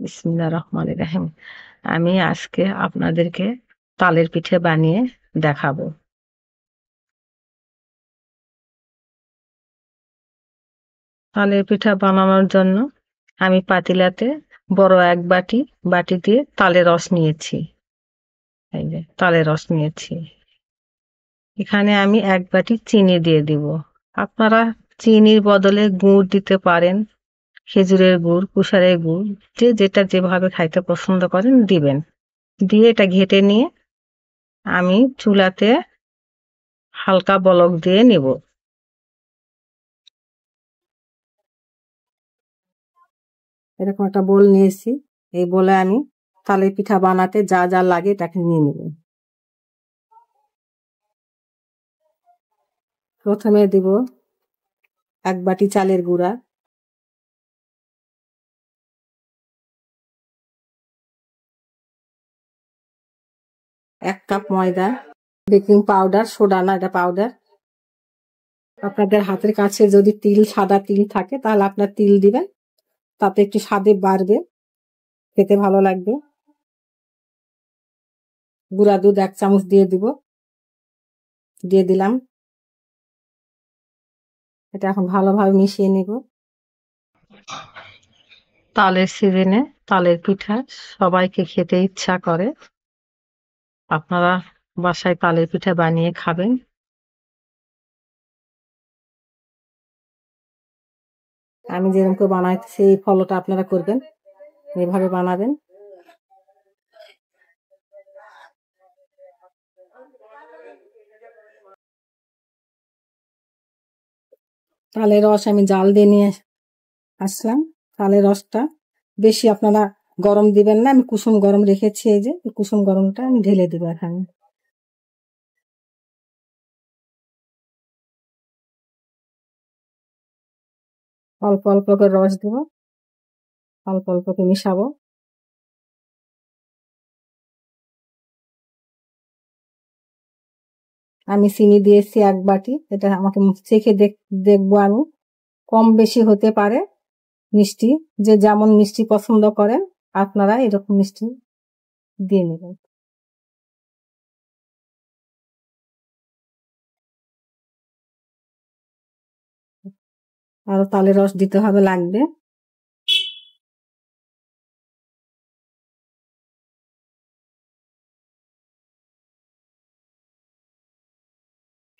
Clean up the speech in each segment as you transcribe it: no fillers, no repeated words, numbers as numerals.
বিসমিল্লাহির রহমানির রহিম। আমি আজকে আপনাদেরকে তালের পিঠে বানিয়ে দেখাবো। তালের পিঠা বানানোর জন্য আমি পাতিলাতে বড় এক বাটি দিয়ে তালের রস নিয়েছি। এই যে তালের রস নিয়েছি। এখানে আমি এক বাটি চিনি দিয়ে দিব। আপনারা চিনির বদলে গুড় দিতে পারেন, খেজুরের গুড়, কুশারের গুড়, যে যেটা যেভাবে খাইতে পছন্দ করেন দিবেন। দিয়ে এটা ঘেটে নিয়ে আমি চুলাতে হালকা বলক দিয়ে নিব। এরকম একটা বোল নিয়েছি। এই বোলে আমি তালের পিঠা বানাতে যা যা লাগে এটাকে নিয়ে নেব। প্রথমে দিব এক বাটি চালের গুঁড়া, এক কাপ ময়দা, বেকিং পাউডার, সোডা না, এটা পাউডার। আপনাদের হাতের কাছে যদি সাদা তিল থাকে তাহলে আপনার তিল দিবেন, তাতে একটু স্বাদে বাড়বে, খেতে ভালো লাগবে। গুঁড়া দুধ 1 চামচ দিয়ে দিলাম। এটা এখন ভালোভাবে মিশিয়ে নিব। তালের সিজনে তালের পিঠা সবাইকে খেতে ইচ্ছা করে। আপনারা বাসায় তালের পিঠা বানিয়ে খাবেন। আমি যেরকম করে বানাইতেছি এই ফলোটা আপনারা করবেন, এভাবে বানাবেন। তালের রস আমি জাল দিয়ে নিয়ে আসলাম। তালের রসটা বেশি আপনারা গরম দিবেন না, আমি কুসুম গরম রেখেছি। এই যে কুসুম গরমটা আমি ঢেলে দেবো এখানে। অল্প অল্প করে রস দেবো, অল্প অল্প করে মিশাবো। আমি চিনি দিয়েছি 1 বাটি। এটা আমাকে চেখে দেখবো আমি, কম বেশি হতে পারে মিষ্টি, যে যেমন মিষ্টি পছন্দ করেন আপনারা এরকম মিষ্টি দিয়ে নেবেন। আরো তালের রস দিতে হবে, লাগবে।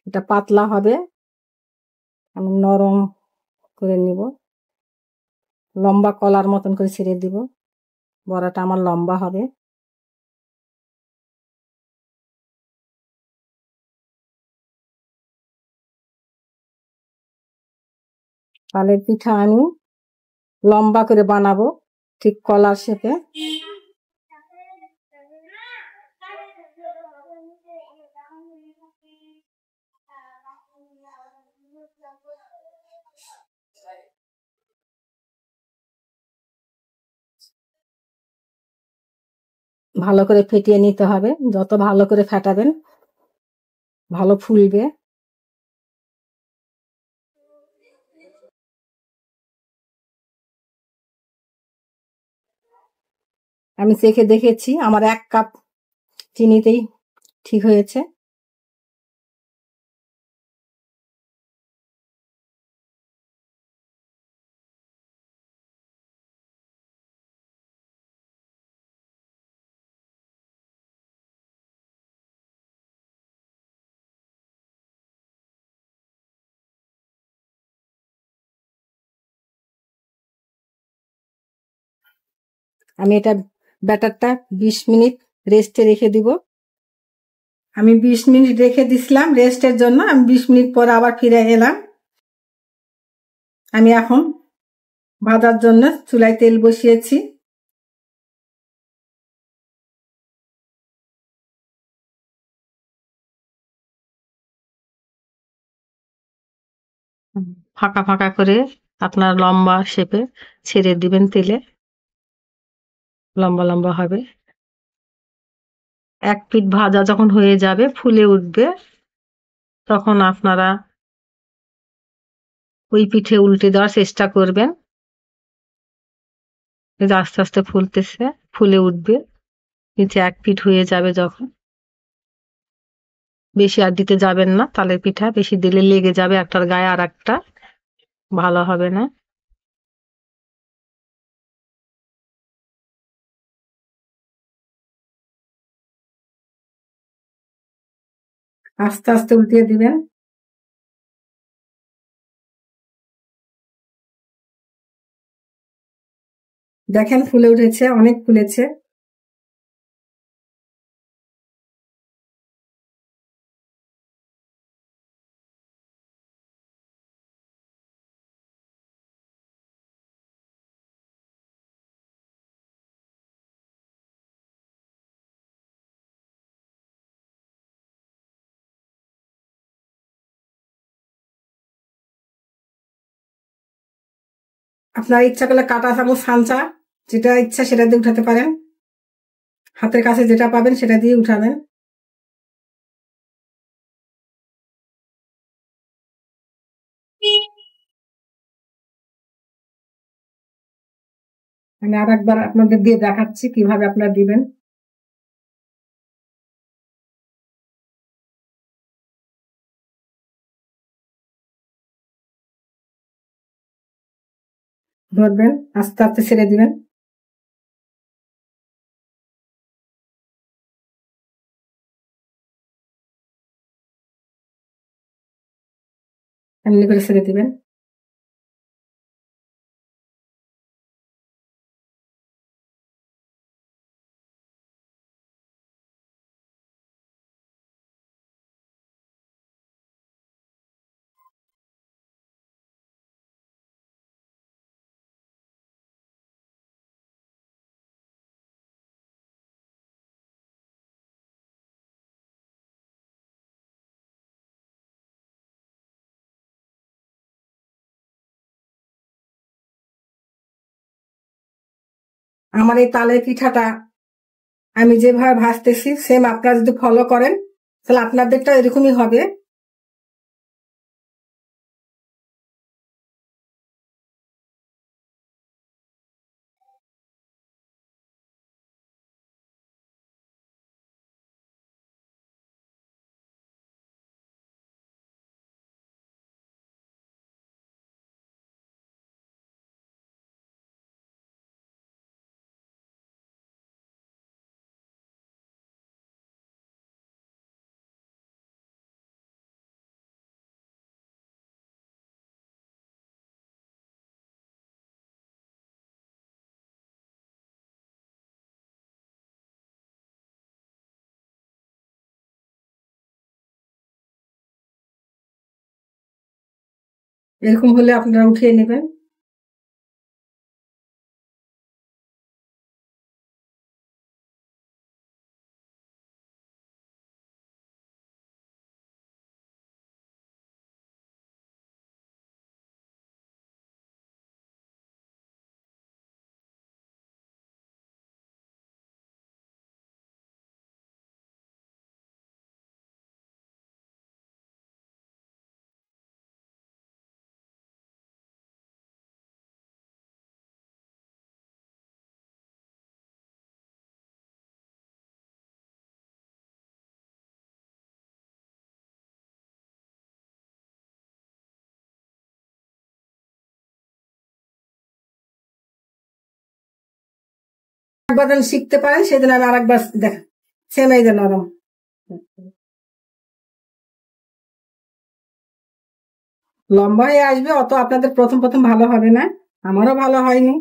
এটা পাতলা হবে, আমি নরম করে নিব। লম্বা কলার মতন করে ছেড়ে দিব। বড়াটা আমার লম্বা হবে। তালের পিঠা আমি লম্বা করে বানাবো, ঠিক কলার শেপে। ভালো করে ফেটিয়ে নিতে হবে, যত ভালো করে ফেটাবেন ভালো ফুলবে। আমি চেখে দেখেছি, আমার 1 কাপ চিনিতেই ঠিক হয়েছে। আমি এটা ব্যাটারটা 20 মিনিট রেস্টে রেখে দিব। আমি 20 মিনিট রেখে দিছিলাম রেস্টের জন্য। আমি 20 মিনিট পরে আবার ফিরে এলাম। আমি এখন ভাজার জন্য চুলায় তেল বসিয়েছি। ফাঁকা ফাঁকা করে আপনার লম্বা শেপে ছেড়ে দিবেন তেলে, লম্বা লম্বা হবে। এক পিঠ ভাজা যখন হয়ে যাবে, ফুলে উঠবে, তখন আপনারা ওই পিঠে উল্টে দেওয়ার চেষ্টা করবেন। এই যে আস্তে আস্তে ফুলতেছে, ফুলে উঠবে, নিচে ১ ফিট হয়ে যাবে যখন। বেশি আর দিতে যাবেন না, তালের পিঠা বেশি দিলে লেগে যাবে একটার গায়ে আরেকটা, ভালো হবে না। আস্তে আস্তে উল্টিয়ে দিবেন। দেখেন ফুলে উঠেছে, অনেক ফুলেছে। আপনার ইচ্ছা করলে কাঁটা চামচ, সানচা, যেটা ইচ্ছা সেটা দিয়ে উঠাতে পারেন। হাতের কাছে যেটা পাবেন সেটা দিয়ে উঠাবেন। আমি আরেকবার আপনাদের দিয়ে দেখাচ্ছি কিভাবে আপনারা দিবেন। ধরবেন, আস্তে আস্তে ছেড়ে দিবেন। এমনি করে ছেড়ে দিবেন। আমার এই তালের পিঠাটা আমি যেভাবে ভাজতেছি সেম আপনারা যদি ফলো করেন তাহলে আপনাদেরটা এরকমই হবে। এরকম হলে আপনারা উঠিয়ে নেবেন। একবার যেন শিখতে পারেন সেদিন আমি আরেকবার দেখ, সেম এই যে নরম। লম্বা হয়ে আসবে, অত আপনাদের প্রথম প্রথম ভালো হবে না, আমারও ভালো হয়নি।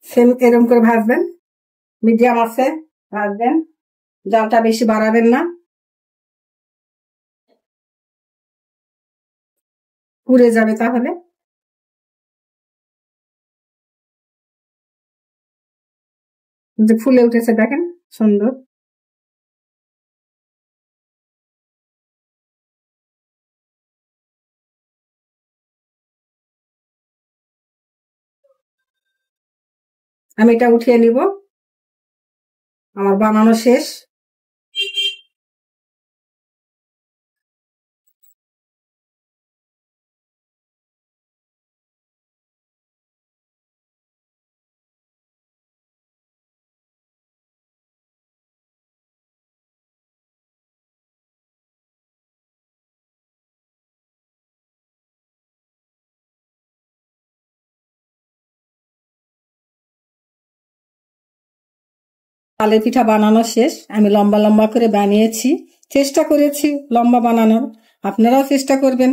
সেম এরকম করে ভাজবেন, মিডিয়াম আছে ভাজবেন, জালটা বেশি বাড়াবেন না। পুড়ে যাবে তাহলে। যে ফুলে উঠেছে দেখেন, সুন্দর। আমি এটা উঠিয়ে নিব, আমার বানানো শেষ। তালের পিঠা বানানো শেষ। আমি লম্বা লম্বা করে বানিয়েছি, চেষ্টা করেছি লম্বা বানানোর। আপনারাও চেষ্টা করবেন,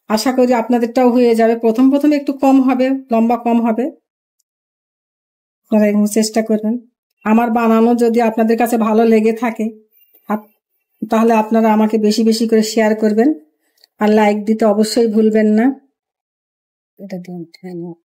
আশা করি আপনাদেরটাও হয়ে যাবে। প্রথম প্রথম একটু কম হবে, লম্বা কম হবে, আপনারা চেষ্টা করবেন। আমার বানানো যদি আপনাদের কাছে ভালো লেগে থাকে তাহলে আপনারা আমাকে বেশি বেশি করে শেয়ার করবেন, আর লাইক দিতে অবশ্যই ভুলবেন না। এটা দিয়ে